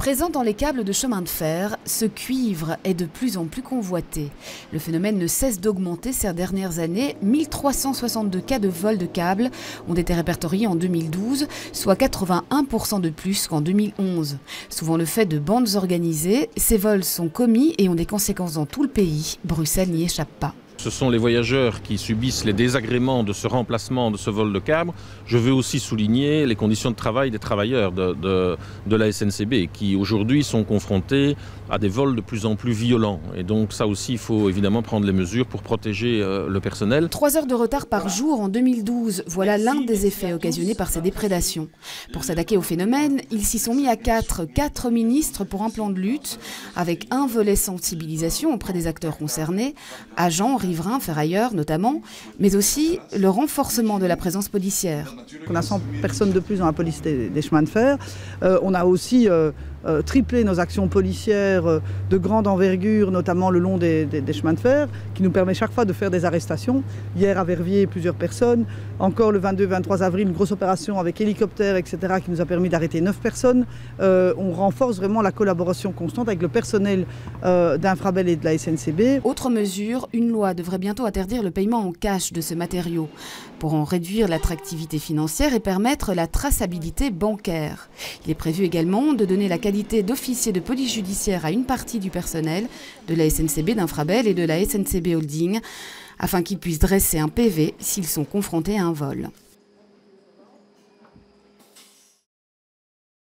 Présent dans les câbles de chemin de fer, ce cuivre est de plus en plus convoité. Le phénomène ne cesse d'augmenter ces dernières années. 1362 cas de vol de câbles ont été répertoriés en 2012, soit 81% de plus qu'en 2011. Souvent le fait de bandes organisées, ces vols sont commis et ont des conséquences dans tout le pays. Bruxelles n'y échappe pas. Ce sont les voyageurs qui subissent les désagréments de ce remplacement, de ce vol de câble. Je veux aussi souligner les conditions de travail des travailleurs de la SNCB qui aujourd'hui sont confrontés à des vols de plus en plus violents. Et donc ça aussi, il faut évidemment prendre les mesures pour protéger le personnel. 3 heures de retard par jour en 2012, voilà l'un des effets occasionnés par ces déprédations. Pour s'attaquer au phénomène, ils s'y sont mis à 4 ministres pour un plan de lutte, avec un volet sensibilisation auprès des acteurs concernés, agents, riverains, ferrailleurs notamment, mais aussi le renforcement de la présence policière. On a 100 personnes de plus dans la police des chemins de fer. On a aussi triplé nos actions policières de grande envergure, notamment le long des chemins de fer, qui nous permet chaque fois de faire des arrestations. Hier à Verviers, plusieurs personnes. Encore le 22-23 avril, une grosse opération avec hélicoptère, etc., qui nous a permis d'arrêter 9 personnes. On renforce vraiment la collaboration constante avec le personnel d'Infrabel et de la SNCB. Autre mesure, une loi devrait bientôt interdire le paiement en cash de ce matériau pour en réduire l'attractivité financière et permettre la traçabilité bancaire. Il est prévu également de donner la qualité d'officier de police judiciaire à une partie du personnel de la SNCB, d'Infrabel et de la SNCB Holding afin qu'ils puissent dresser un PV s'ils sont confrontés à un vol.